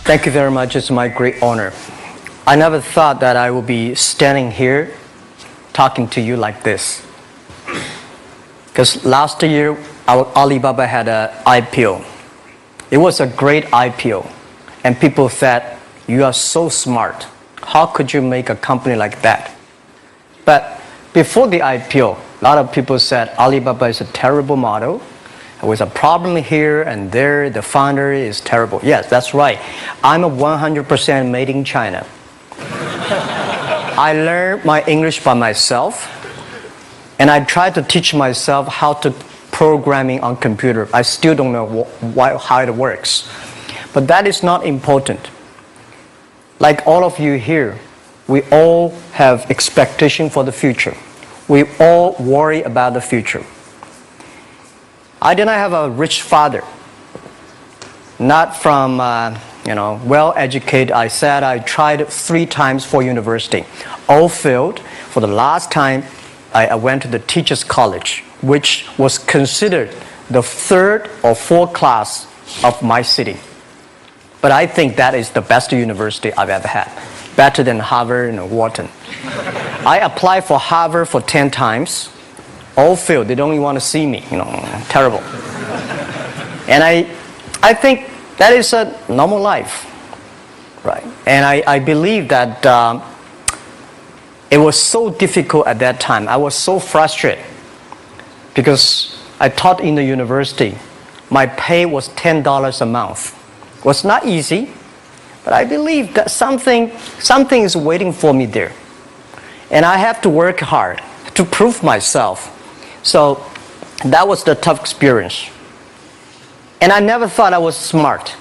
Thank you very much. It's my great honor. I never thought that I would be standing here talking to you like this. Because last year, Alibaba had an IPO. It was a great IPO. And people said, you are so smart. How could you make a company like that? But before the IPO, a lot of people said Alibaba is a terrible model. There was a problem here and there. The founder is terrible. Yes, that's right. I'm a 100% made in China. I learned my English by myself. And I tried to teach myself how to programming on computer. I still don't know how it works. But that is not important. Like all of you here, we all have expectation for the future. We all worry about the future. I did not have a rich father. Not from, well-educated. I said I tried 3 times for university. All failed. For the last time, I went to the teachers' college, which was considered the 3rd or 4th class of my city. But I think that is the best university I've ever had. Better than Harvard and Wharton. I applied for Harvard for 10 times. All failed. They don't even want to see me. Terrible. And I think that is a normal life. Right? And I believe that it was so difficult at that time. I was so frustrated. Because I taught in the university. My pay was $10 a month. It was not easy. But I believe that something is waiting for me there. And I have to work hard to prove myself. So that was the tough experience. And I never thought I was smart.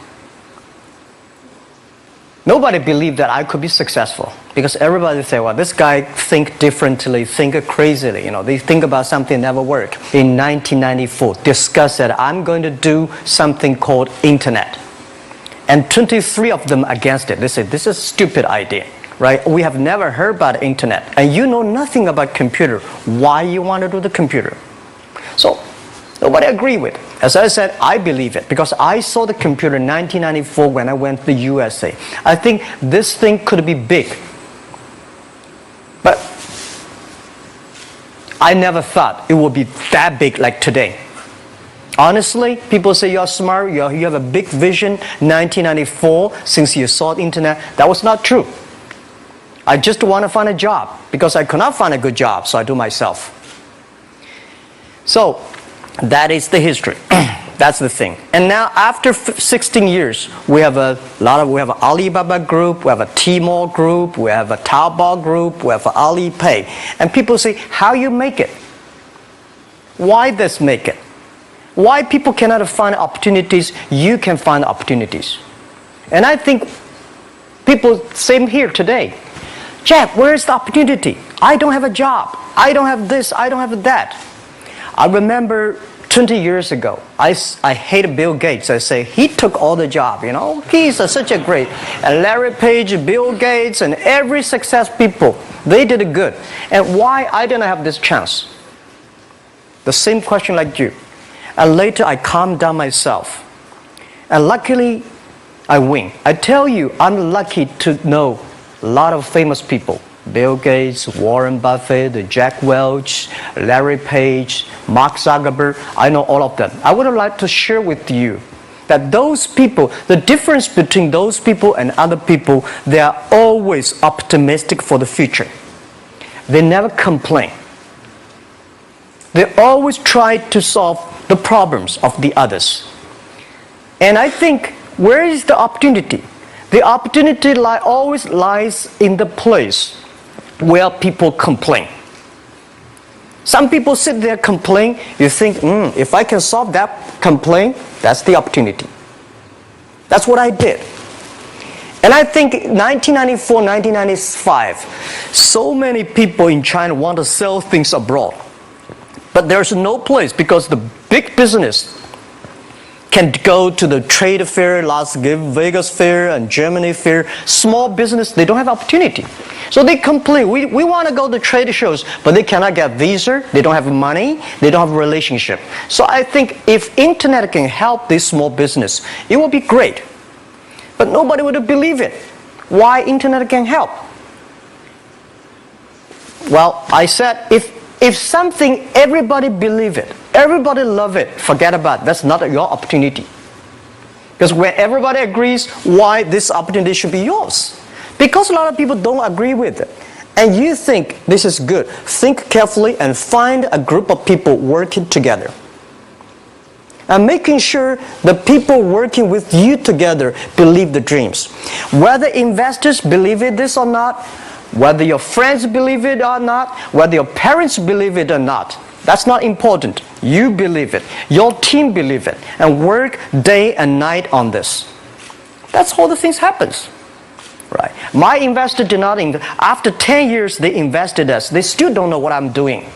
Nobody believed that I could be successful. Because everybody say, well, this guy think differently, think crazily. They think about something never work. In 1994, discussed that I'm going to do something called internet. And 23 of them against it. They said, this is a stupid idea, right? We have never heard about internet. And you know nothing about computer. Why you want to do the computer? So, nobody agreed with it. As I said, I believe it. Because I saw the computer in 1994 when I went to the USA. I think this thing could be big. But I never thought it would be that big like today. Honestly, people say you're smart, you have a big vision. 1994, since you saw the internet, that was not true. I just want to find a job because I could not find a good job, so I do myself. So, that is the history. That's the thing. And now, after 16 years, we have an Alibaba group, we have a Tmall group, we have a Taobao group, we have Alipay. And people say, how you make it? Why this make it? Why people cannot find opportunities, you can find opportunities. And I think people, same here today. Jack, where is the opportunity? I don't have a job. I don't have this, I don't have that. I remember 20 years ago, I hated Bill Gates. I say, he took all the job, He's such a great. And Larry Page, Bill Gates, and every success people, they did it good. And why I didn't have this chance? The same question like you. And later I calmed down myself. And luckily, I win. I tell you, I'm lucky to know a lot of famous people. Bill Gates, Warren Buffett, Jack Welch, Larry Page, Mark Zuckerberg. I know all of them. I would like to share with you that those people, the difference between those people and other people, they are always optimistic for the future. They never complain. They always try to solve the problems of the others. And I think, where is the opportunity? The opportunity always lies in the place where people complain. Some people sit there complain. You think, if I can solve that complaint, that's the opportunity. That's what I did. And I think 1994, 1995, so many people in China want to sell things abroad. But there's no place because the big business can go to the trade fair, Las Vegas fair and Germany fair. Small business, they don't have opportunity. So they complain, we want to go to trade shows, but they cannot get visa, they don't have money, they don't have a relationship. So I think if internet can help this small business, it will be great. But nobody would believe it. Why internet can help? Well, I said, if something everybody believe it, everybody love it, forget about it. That's not your opportunity. Because when everybody agrees, why this opportunity should be yours? Because a lot of people don't agree with it. And you think this is good. Think carefully and find a group of people working together. And making sure the people working with you together believe the dreams. Whether investors believe it this or not, whether your friends believe it or not, whether your parents believe it or not, that's not important. You believe it. Your team believe it. And work day and night on this. That's how the things happens. Right. My investor did not invest. After 10 years, they invested us. They still don't know what I'm doing.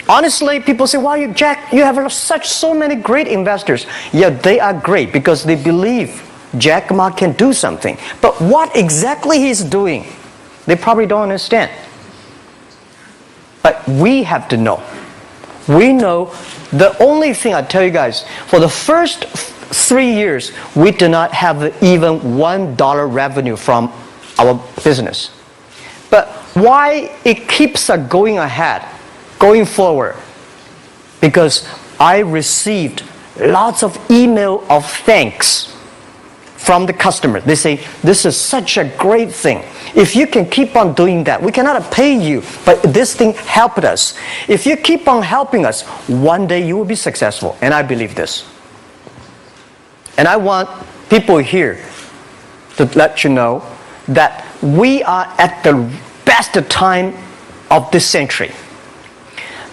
Honestly, people say, "Wow, Jack, you have so many great investors." Yeah, they are great because they believe Jack Ma can do something. But what exactly he's doing, they probably don't understand. But we have to know. We know the only thing I tell you guys, for the first 3 years, we do not have even $1 revenue from our business. But why it keeps us going ahead, going forward? Because I received lots of email of thanks from the customer. They say, "This is such a great thing. If you can keep on doing that, we cannot pay you, but this thing helped us. If you keep on helping us, one day you will be successful." And I believe this. And I want people here to let you know that we are at the best time of this century.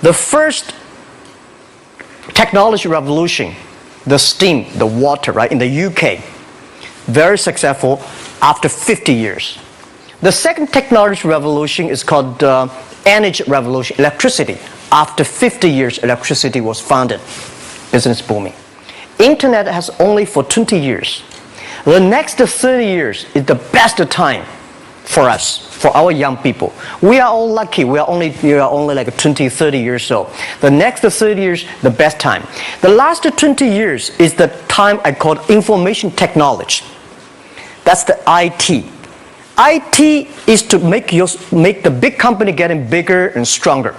The first technology revolution, the steam, the water, right, in the UK, very successful after 50 years. The second technology revolution is called energy revolution, electricity. After 50 years, electricity was founded, business booming. Internet has only for 20 years. The next 30 years is the best time for us, for our young people. We are all lucky. We are only like 20, 30 years old. The next 30 years, the best time. The last 20 years is the time I call information technology. That's the IT. IT is to make the big company getting bigger and stronger.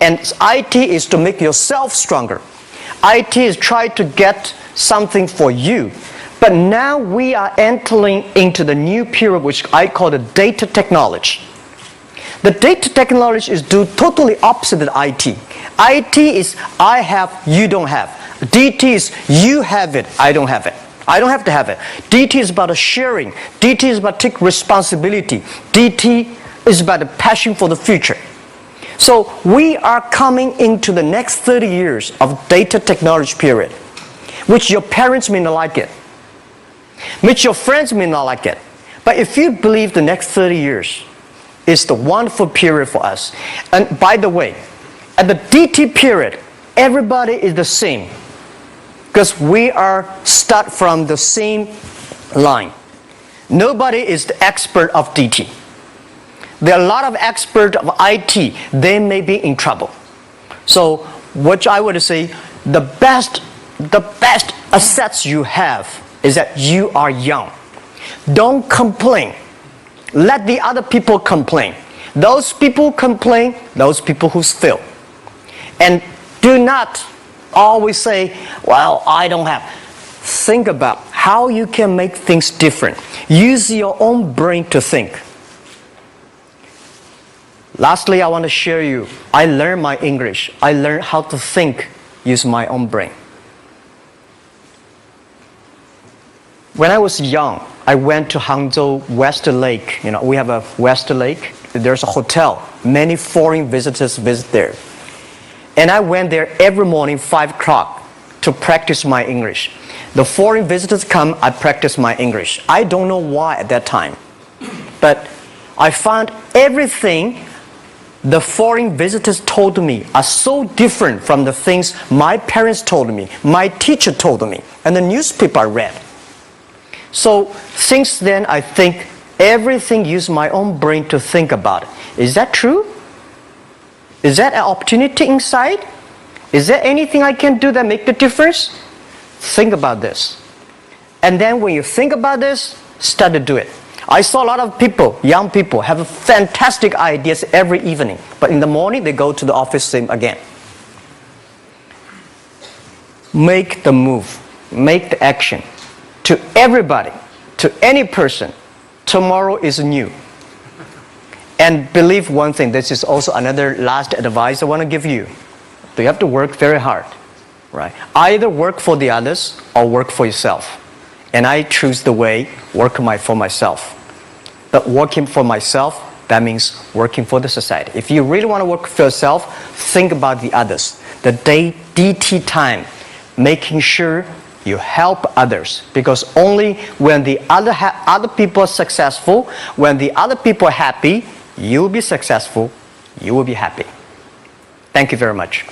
And IT is to make yourself stronger. IT is trying to get something for you. But now we are entering into the new period which I call the data technology. The data technology is totally opposite of IT. IT is I have, you don't have. DT is you have it, I don't have it. I don't have to have it. DT is about sharing. DT is about taking responsibility. DT is about the passion for the future. So we are coming into the next 30 years of data technology period, which your parents may not like it, which your friends may not like it. But if you believe the next 30 years is the wonderful period for us. And by the way, at the DT period, everybody is the same because we are start from the same line. Nobody is the expert of DT. There are a lot of experts of IT. They may be in trouble. So what I would say, the best assets you have is that you are young. Don't complain. Let the other people complain. Those people complain, those people who fail. And do not always say, "Well, I don't have." Think about how you can make things different. Use your own brain to think. Lastly, I want to share you, I learned my English. I learned how to think, use my own brain. When I was young, I went to Hangzhou West Lake. You know, we have a West Lake. There's a hotel. Many foreign visitors visit there. And I went there every morning, 5 o'clock, to practice my English. The foreign visitors come, I practice my English. I don't know why at that time. But I found everything the foreign visitors told me are so different from the things my parents told me, my teacher told me, and the newspaper I read. So since then, I think everything use my own brain to think about it. Is that true? Is that an opportunity inside? Is there anything I can do that make the difference? Think about this. And then when you think about this, start to do it. I saw a lot of people, young people, have fantastic ideas every evening. But in the morning, they go to the office same again. Make the move. Make the action. To everybody, to any person, tomorrow is new. And believe one thing, this is also another last advice I want to give you. You have to work very hard, right? Either work for the others or work for yourself. And I choose the way, work for myself. But working for myself, that means working for the society. If you really want to work for yourself, think about the others. The DT time, making sure you help others. Because only when the other people are successful, when the other people are happy, you will be successful, you will be happy. Thank you very much.